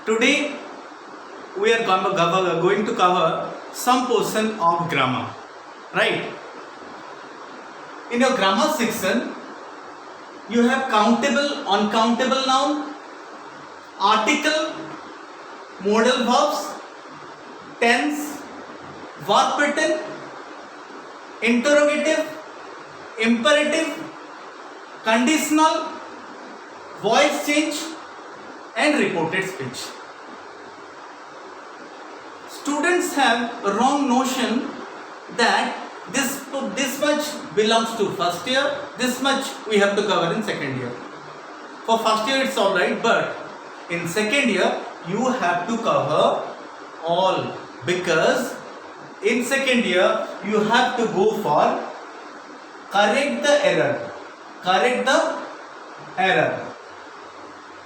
Today we are going to cover some portion of grammar, right? In your grammar section, you have countable, uncountable noun, article, modal verbs, tense, verb pattern, interrogative, imperative, conditional, voice change and reported speech. Students have a wrong notion that this much belongs to first year, this much we have to cover in second year. For first year it's alright, but in second year you have to cover all, because in second year you have to go for correct the error.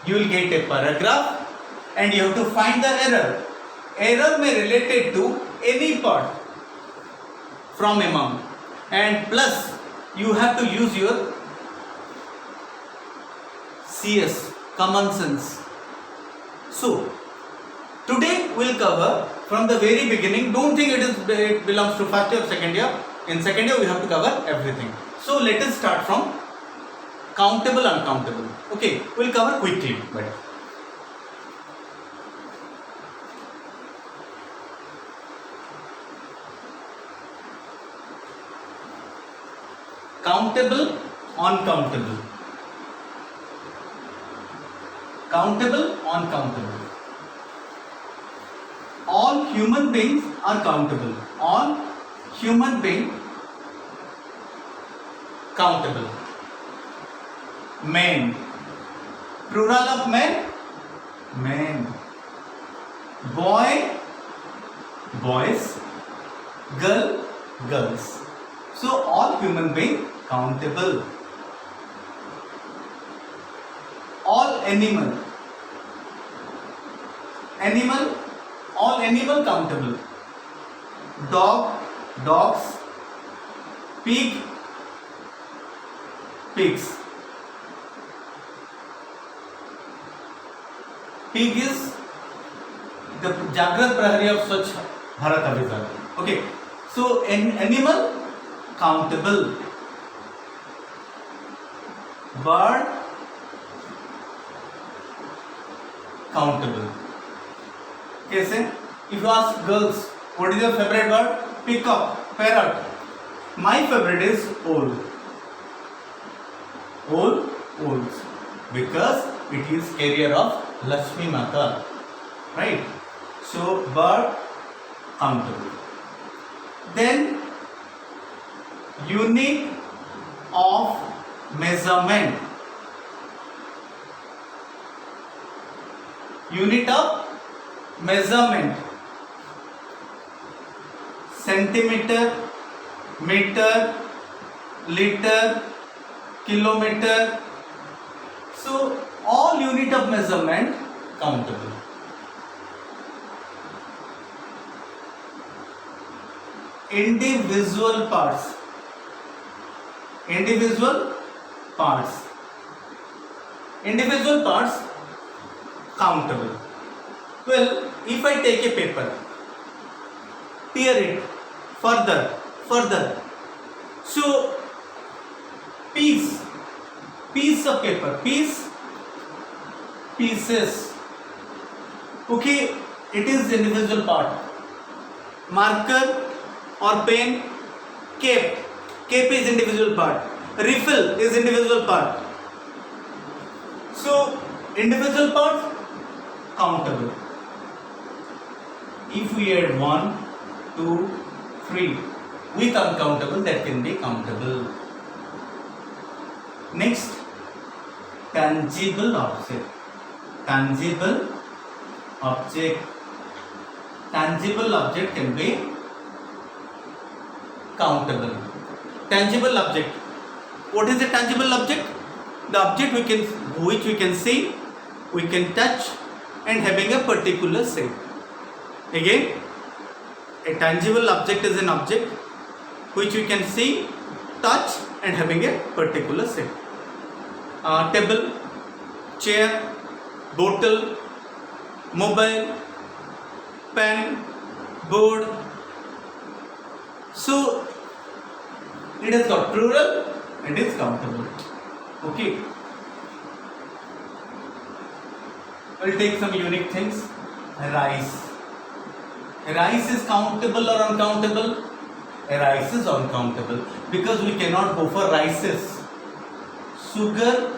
You will get a paragraph and you have to find the error. Error may related to any part from among, and plus you have to use your CS, common sense. So today we will cover from the very beginning. Don't think it belongs to first year or second year. In second year we have to cover everything. So let us start from countable, uncountable. Okay, we will cover quickly. But countable, uncountable. Countable, uncountable. All human beings are countable. All human beings countable. Men. Plural of men, men. Boy, boys. Girl, girls. So all human beings countable. All animal, all animal countable. Dog, dogs. Pig, pigs. Pig is the Jagrat Prahari of Swachh Bharat Abhiyan. Okay, so an animal countable. Bird countable. कैसे? If you ask girls, what is your favorite bird? Peacock, parrot. My favorite is owl. Owls, because it is carrier of Lakshmi Mata, right? So bird countable. Then unit of measurement. Unit of measurement. Centimeter, meter, liter, kilometer. So all unit of measurement countable. Individual parts. Individual parts countable. Well, if I take a paper, tear it further. So piece of paper, pieces. Okay, it is individual part. Marker or pen, cape is individual part. Refill is individual part. So individual parts countable. If we add 1, 2, 3 with uncountable, that can be countable. Next, tangible object. Tangible object can be countable. Tangible object. What is a tangible object? The object which we can see, we can touch, and having a particular shape. Again, a tangible object is an object which we can see, touch, and having a particular shape. Table, chair, bottle, mobile, pen, board. So it has got plural and is countable. Okay. We'll take some unique things. Rice. Rice is countable or uncountable? Rice is uncountable because we cannot go for rices. Sugar,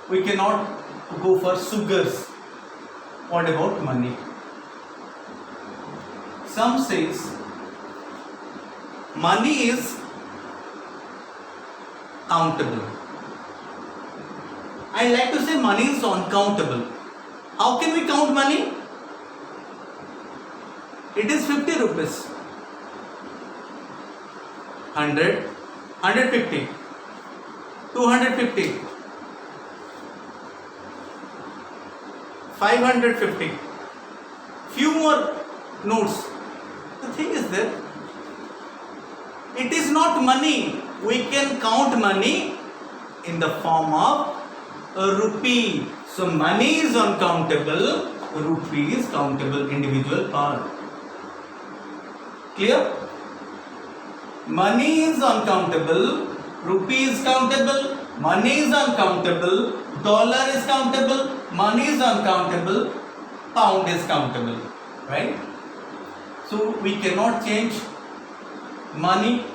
we cannot go for sugars. What about money? Some says money is countable. I like to say money is uncountable. How can we count money? It is 50 rupees. 100, 150, 250, 550. Few more notes. The thing is that it is not money. We can count money in the form of a rupee. So money is uncountable, rupee is countable, individual part. Clear? Money is uncountable, rupee is countable, money is uncountable, dollar is countable, money is uncountable, pound is countable, right? So we cannot change money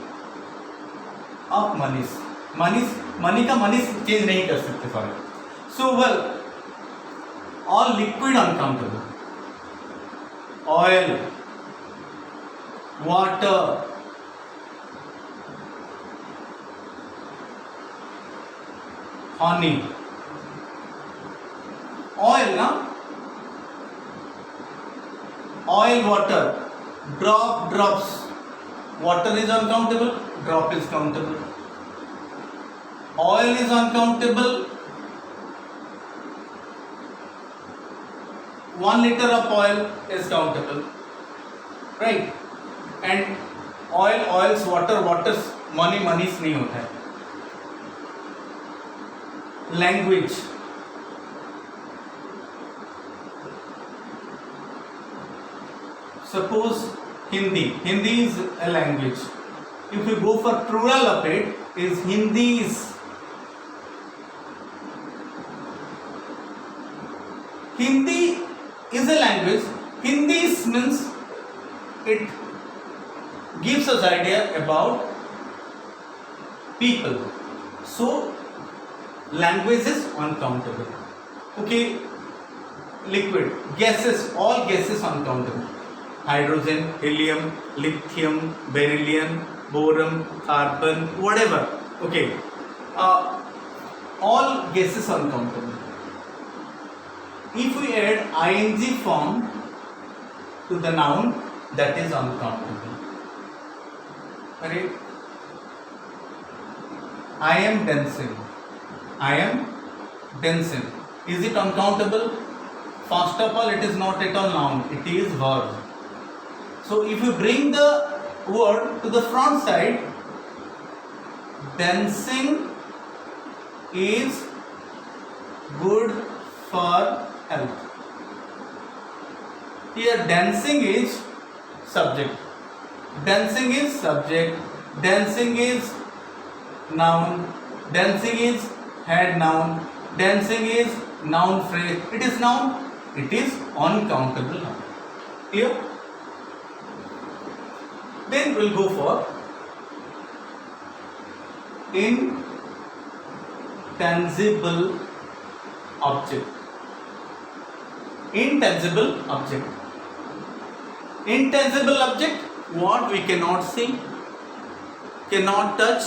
of monies. Money का money change नहीं कर सकते sorry. So well, all liquid uncountable. Oil, water, honey, oil ना, oil, water, drops, water is uncountable, drop is countable, oil is uncountable, 1 liter of oil is countable, right? And oils, waters, monies नहीं होता है. Language, suppose Hindi is a language. If we go for plural of it, is Hindis. Hindi is a language. Hindis means it gives us idea about people. So language is uncountable. Okay, liquid, gases, all gases uncountable. Hydrogen, helium, lithium, beryllium, boron, carbon, whatever. Okay, all gases uncountable. If we add ing form to the noun, that is uncountable. Right? I am dancing. Is it uncountable? First of all, it is not at all noun, it is verb. So if you bring the word to the front side, dancing is good for health. Here dancing is subject, dancing is noun, dancing is head noun, dancing is noun phrase. It is noun, it is uncountable noun. Clear? Then we'll go for intangible object. Intangible object, what we cannot see, cannot touch,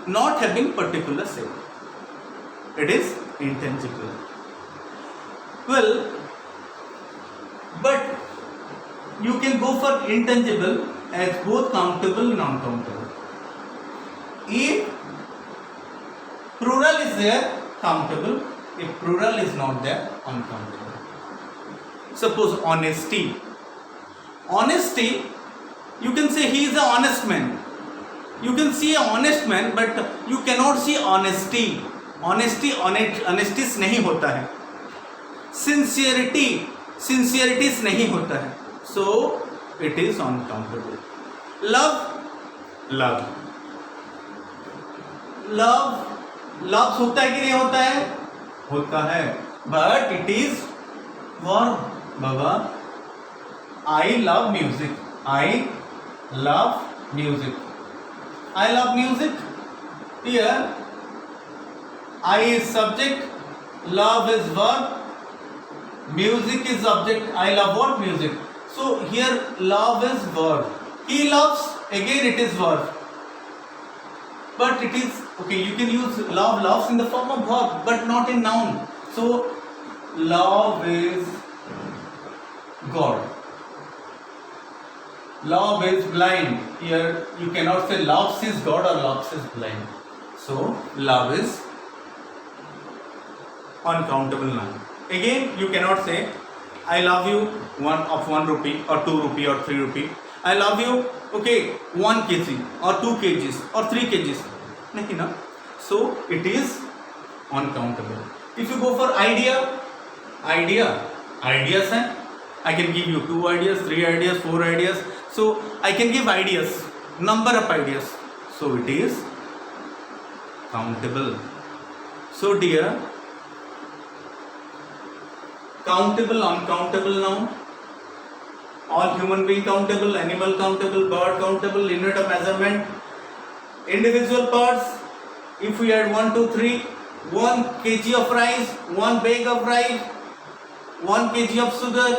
not having particular shape. It is intangible. Well, but you can go for intangible as both countable and non-countable. If plural is there, countable. If plural is not there, uncountable. Suppose honesty. Honesty, you can say he is an honest man. You can see an honest man, but you cannot see honesty. Honesty नहीं होता है. सिंसियरिटीज नहीं होता है, so it is uncountable. Love होता है कि नहीं होता है? होता है, but it is verb. Baba, I love music. Here I is subject, love is verb, music is object. I love what? Music. So here love is verb. He loves, again it is verb. But it is okay, you can use loves in the form of verb but not in noun. So love is God. Love is blind. Here you cannot say loves is God or loves is blind. So love is uncountable noun. Again you cannot say I love you 1 rupee or 2 rupee or 3 rupee. I love you, okay, 1 kg or 2 kgs or 3 kgs. Nahi na. So it is uncountable. If you go for ideas hai. I can give you 2 ideas, 3 ideas, 4 ideas. So I can give ideas, number of ideas. So it is countable. So dear, countable, uncountable noun. All human being countable, animal countable, bird countable, unit of measurement. Individual parts, if we add 1, 2, 3, 1 kg of rice, 1 bag of rice, 1 kg of sugar.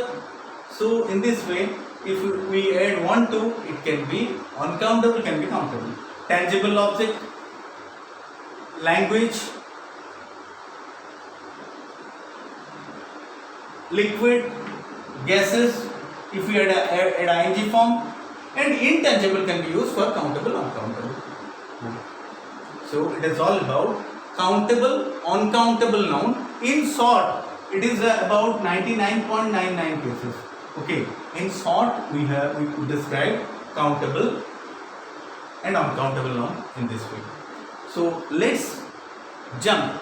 So in this way, if we add 1, 2, it can be uncountable, can be countable. Tangible object, language, liquid, gases, if we add ing form, and intangible can be used for countable, uncountable. So it is all about countable, uncountable noun. In short, it is about 99.99 cases. Okay, in short we could describe countable and uncountable noun in this way. So let's jump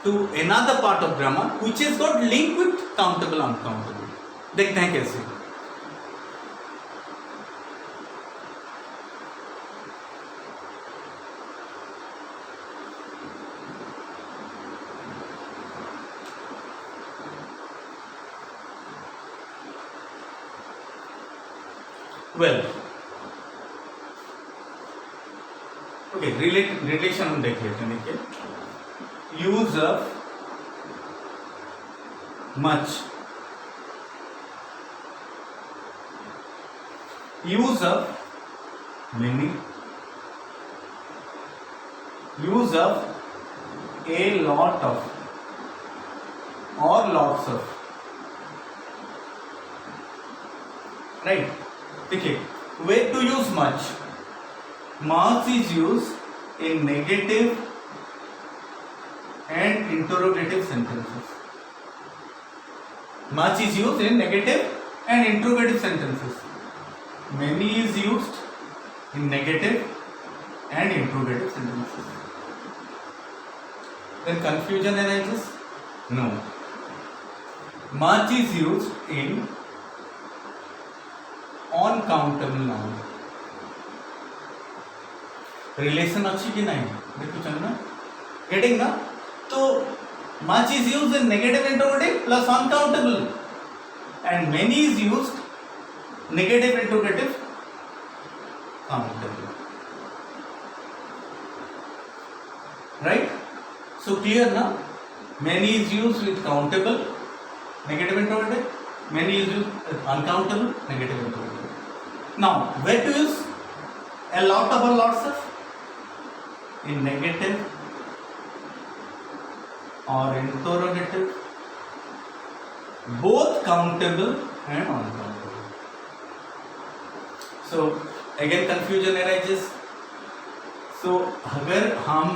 to another part of grammar which has got link with countable, uncountable. देखते हैं कैसे. Well, okay, relation हम देख लेते हैं. देखिए, use of much, use of many, use of a lot of or lots of. Right? देखिए, where to use much? Much is used in negative and interrogative sentences. Much is used in negative and interrogative sentences. Many is used in negative and interrogative sentences. Then confusion arises? No. Much is used in uncountable noun. Relation अच्छी कि नहीं? देखो चलना, getting ना. तो much is used in negative interrogative plus uncountable, and many is used negative interrogative countable. Right? So clear na? Many is used with countable negative interrogative, many is used with uncountable negative interrogative. Now where to use a lot of or lots of? In negative or interrogative, both countable and uncountable. So again confusion arises. So अगर हम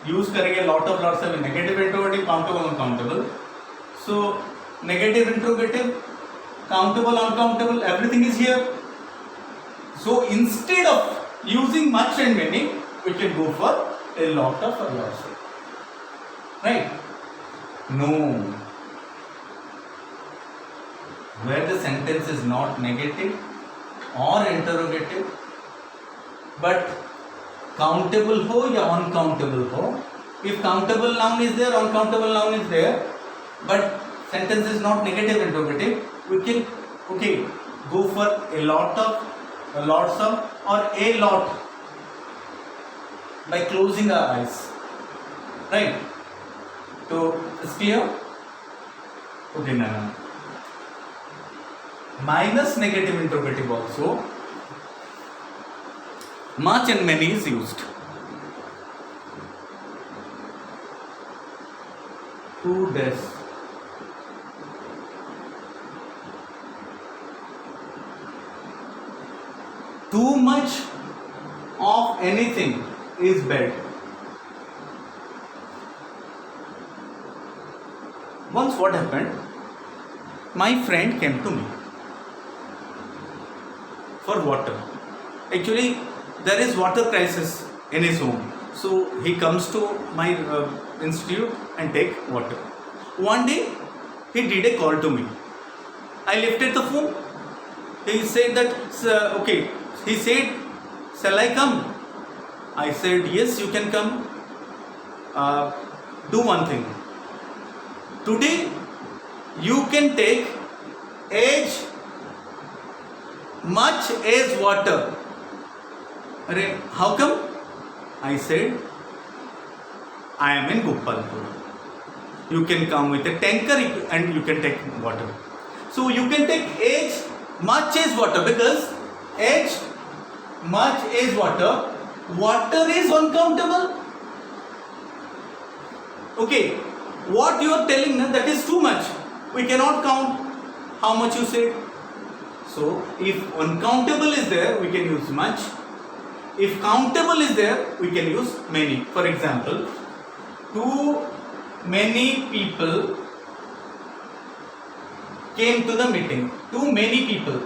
use करेंगे lot of lots of negative interrogative, countable, uncountable. So negative interrogative, countable, uncountable, everything is here. So instead of using much and many, we can go for a lot of or lots of. Right? No. where the sentence is not negative or interrogative, but countable हो या uncountable हो. If countable noun is there, uncountable noun is there, but sentence is not negative interrogative, we can go for a lot of, lots of, or a lot by closing our eyes, right? So it's clear? Okay, now minus negative interrogative also, much and many is used. Who does? Too much of anything is bad. Once what happened? My friend came to me for water. Actually, there is water crisis in his home. So he comes to my institute and take water. One day, he did a call to me. I lifted the phone. He said that, okay. He said, shall I come? I said, yes, you can come. Do one thing. Today, you can take as much as water. Arey, how come? I said, I am in Gopalpur. You can come with a tanker and you can take water. So you can take as much as water, because as much as water, water is uncountable. Okay, what you are telling, that is too much. We cannot count how much you said. So if uncountable is there, we can use much. If countable is there, we can use many. For example, too many people came to the meeting. Too many people.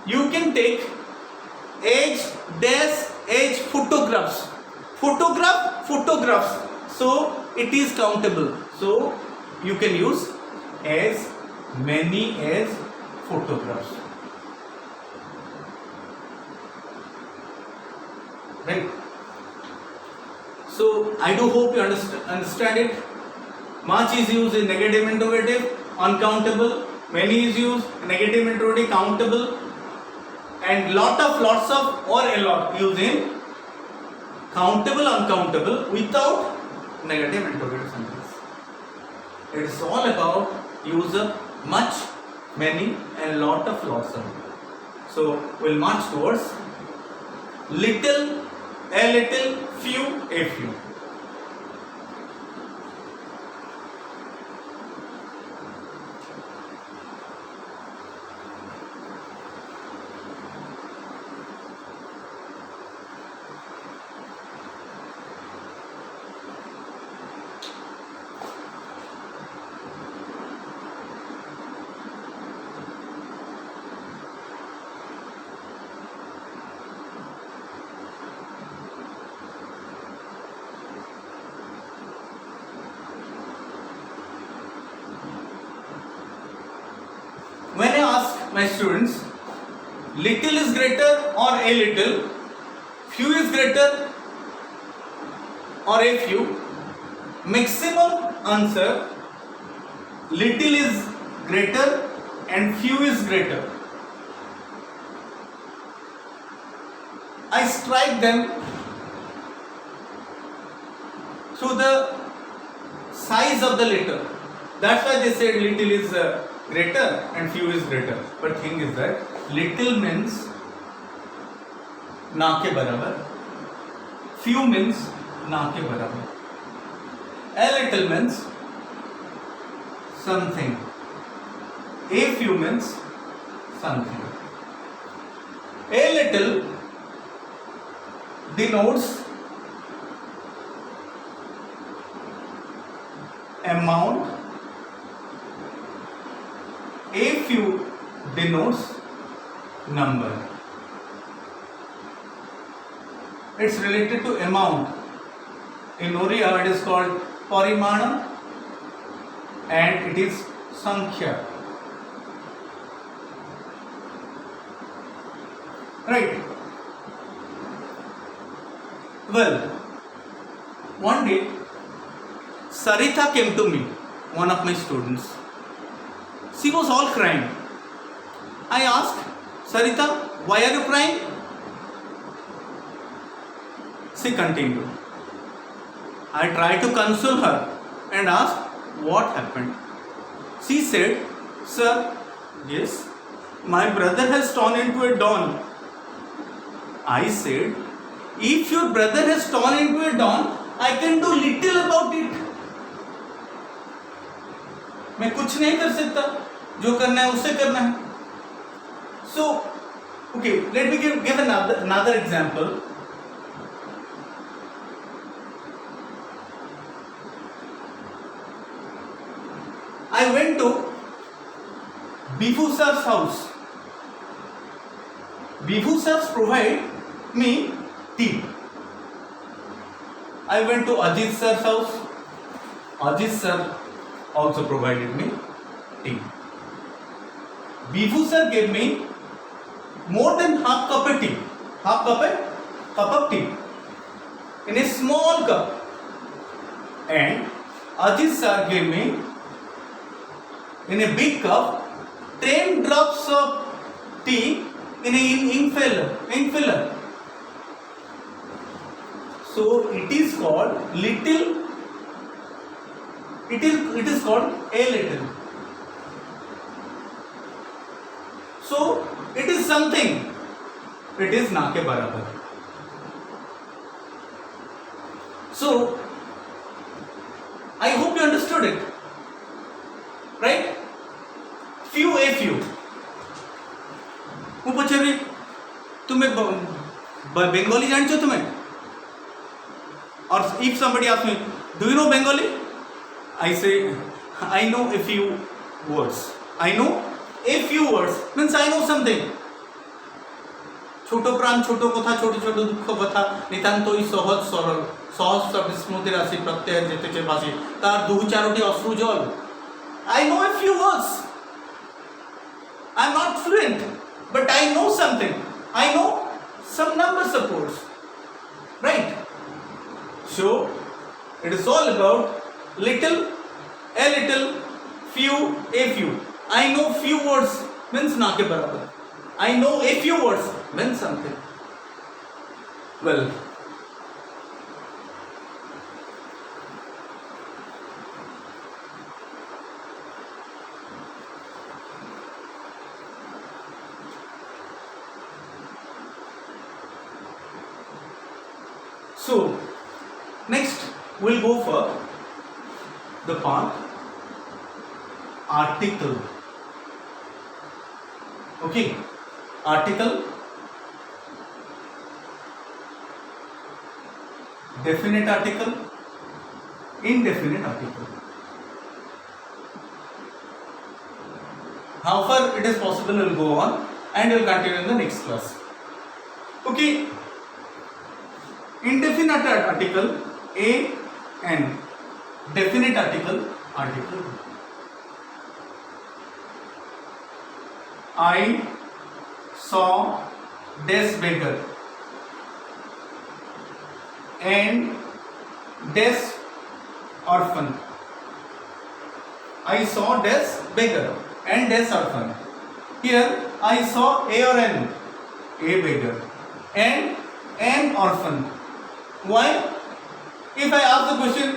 You can take age, dash, age, photographs. Photographs. So it is countable. So you can use as many as photographs. Right? So I do hope you understand it. Much is used in negative interrogative, uncountable. Many is used negative interrogative, countable. And lots of, or a lot used in countable, uncountable without negative interrogative sentence. It is all about use of much, many, and lots of. So we'll march towards little, a little, few, a few. When I ask my students, little is greater or a little, few is greater or a few, maximum answer, little is greater and few is greater. I strike them through the size of the letter. That's why they said little is greater and few is greater. But thing is that little means ना के बराबर, few means ना के बराबर. A little means something. A few means something. A little denotes amount. A few denotes number. It's related to amount. In Oriya it is called parimana. and it is Sankhya. Right. Well, one day Sarita came to me, one of my students. She was all crying. I asked, Sarita, why are you crying? She continued. I tried to console her and asked what happened. She said, Sir, yes, my brother has torn into a don. I said, if your brother has torn into a don, I can do little about it. मैं कुछ नहीं कर सकता, जो करना है उसे करना है. So, okay, let me give another example. I went to Bifu sir's house. Bifu sir's provide me tea. I went to Ajit sir's house. Ajit sir also provided me tea. Bifu sir gave me more than half cup of tea. Half cup of tea in a small cup. And Ajit sir gave me in a big cup 10 drops of tea in an ink filler. So it is called little. It is called a little. So it is something. It is ना के बराबर. So I hope you understood it. Right? Few a few. હું પછારી तुम्हें Bengali जानছো तुम्हें? Or if somebody asks me, do you know Bengali? I say, I know a few words. I know a few words means I know something. ছোট প্রাণ ছোট কথা ছোট ছোট দুঃখ কথা নিতান্তই সহজ সরল সহজ শব্দ স্মৃতি রাশি প্রত্যয় যেতেছে ভাসি তার দু চারটি অশ্রু জল. I know a few words. I am not fluent, but I know something. I know some numbers of words. Right? So, it is all about little, a little, few, a few. I know few words means na ke barabar. I know a few words means something. Well, so next we'll go for the part article. Okay, article, definite article, indefinite article. How far it is possible we'll go on and we'll continue in the next class. Okay, indefinite article A and definite article article. I saw this beggar and this orphan. I saw this beggar and this orphan. Here I saw A or N, a beggar and an orphan. Why? If I ask the question,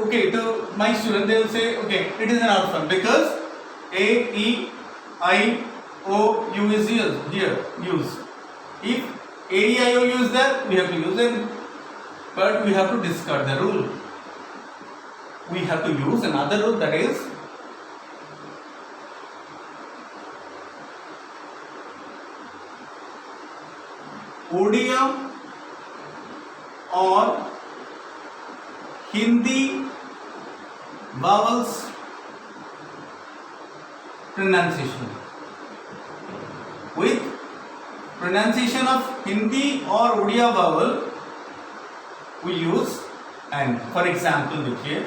okay, to my student, they will say, okay, it is an orphan because A, E, I, O, U is here used. If A, E, I, O is there, we have to use it, but we have to discard the rule. We have to use another rule, that is Odia or Hindi vowels pronunciation. With pronunciation of Hindi or Odia vowel, we use, and for example, देखिए,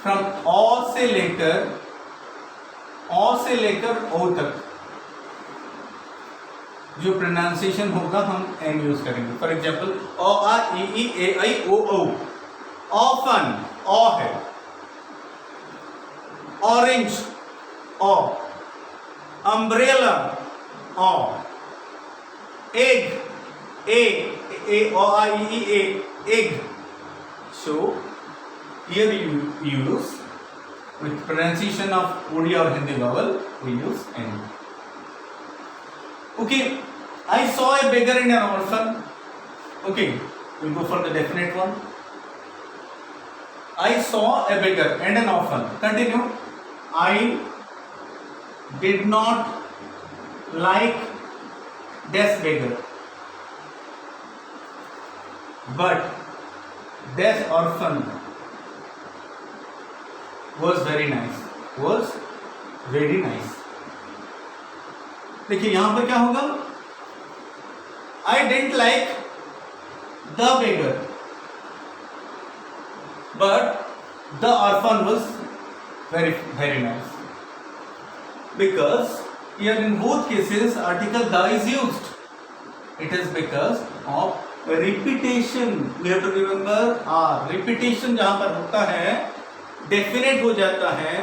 from all से लेकर ओ से लेकर ओ तक जो pronunciation होगा हम एन यूज करेंगे. फॉर एग्जाम्पल ओ आ ई ए आई ओ ओ. ऑफन ओ है. ऑरेंज ओ. अम्ब्रेला ओ. एग ए ओ आ ई ए egg. So here you use with pronunciation of Odia or Hindi vowel, we use N. Okay, I saw a beggar and an orphan. Okay, we'll go for the definite one. I saw a beggar and an orphan. Continue. I did not like this beggar, but this orphan was very nice. Was very nice. देखिए यहां पर क्या होगा? I didn't like the beggar, but the orphan was very very nice. Because here in both cases article the is used. It is because of repetition. We have to remember repetition जहां पर होता है, definite हो जाता है,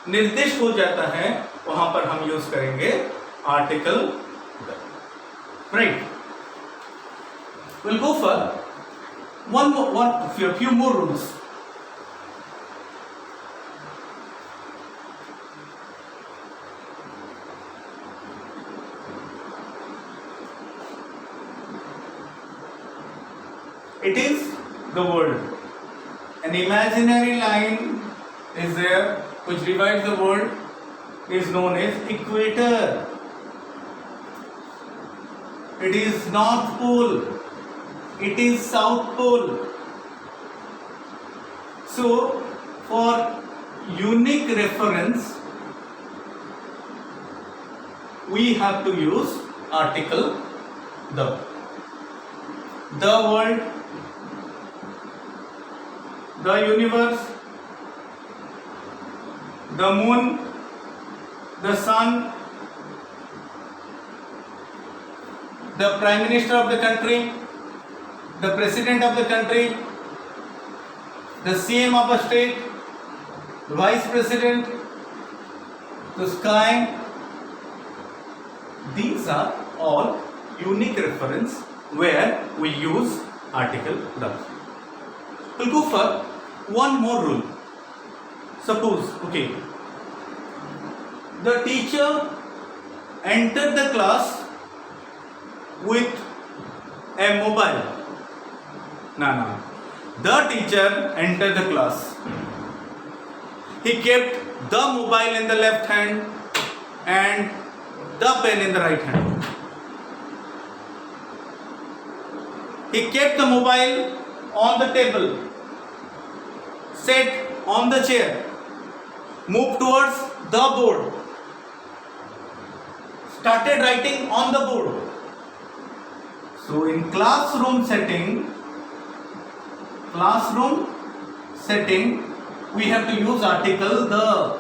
निर्दिष्ट हो जाता है, वहां पर हम यूज करेंगे article the. Right. Will go for few more rules. It is the world. An imaginary line is there which divides the world is known as equator. It is North Pole. It is South Pole. So, for unique reference, we have to use article the. The world, the universe, the moon, the sun, the prime minister of the country, the president of the country, the CM of a state, the vice president, the sky. These are all unique reference where we use article the. We'll go for one more rule. Suppose, okay, the teacher entered the class with a mobile. No. The teacher entered the class. He kept the mobile in the left hand and the pen in the right hand. He kept the mobile on the table, sat on the chair, moved towards the board, started writing on the board. So in classroom setting, we have to use article the.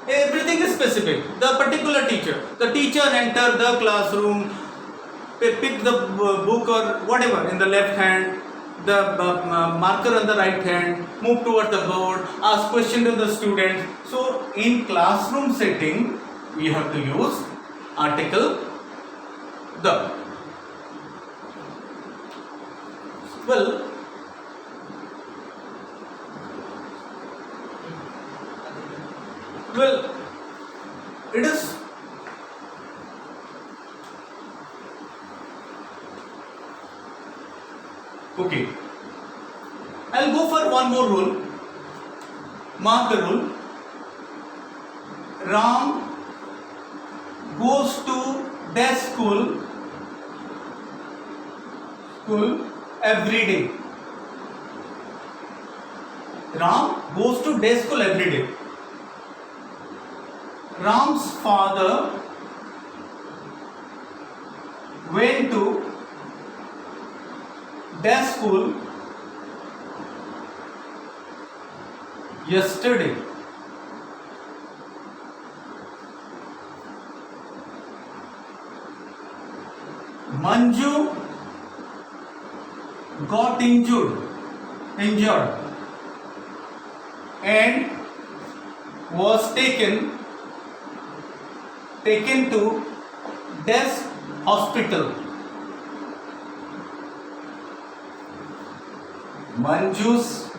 Everything is specific. The particular teacher. The teacher entered the classroom, pick the book or whatever in the left hand, the marker on the right hand, move towards the board, ask question to the student. So in classroom setting we have to use article the. Well, it is okay. I'll go for one more rule. Mark the rule. Ram goes to their school every day. Ram goes to their school every day. Ram's father went to their school yesterday. Manju got injured and was taken to Des hospital. Manju's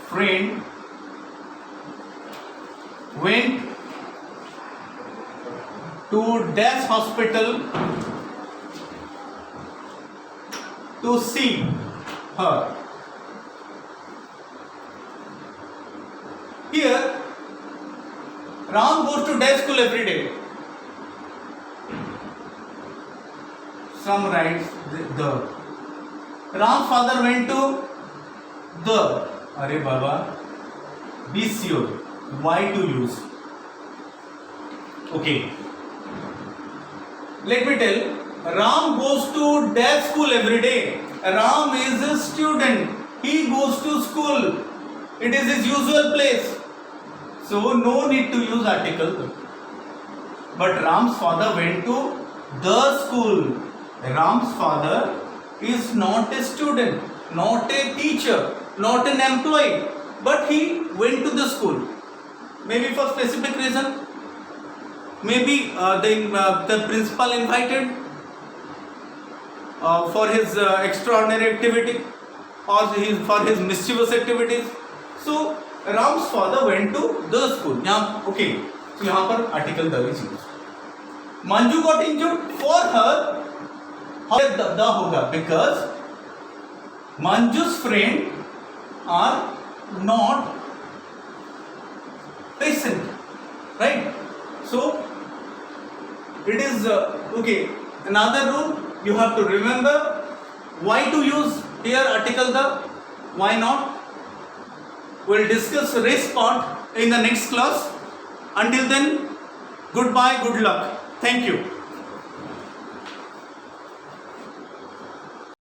friend went to Des hospital to see her. Here, Ram goes to Des school every day. Some writes the Ram's father went to the. Arey Baba, be sure. Why to use? Okay. Let me tell. Ram goes to Des school every day. Ram is a student. He goes to school. It is his usual place. So no need to use article. But Ram's father went to the school. Ram's father is not a student, not a teacher, not an employee, but he went to the school. Maybe for specific reason. Maybe the principal invited for his extraordinary activity or for his mischievous activities. So Ram's father went to the school. Now, okay. So यहाँ पर article the is used. Manju got injured for her. How the होगा? Because Manju's friend are not patient, right? So it is okay. Another rule you have to remember. Why to use here article the? Why not? We'll discuss rest part in the next class. Until then, goodbye, good luck. Thank you.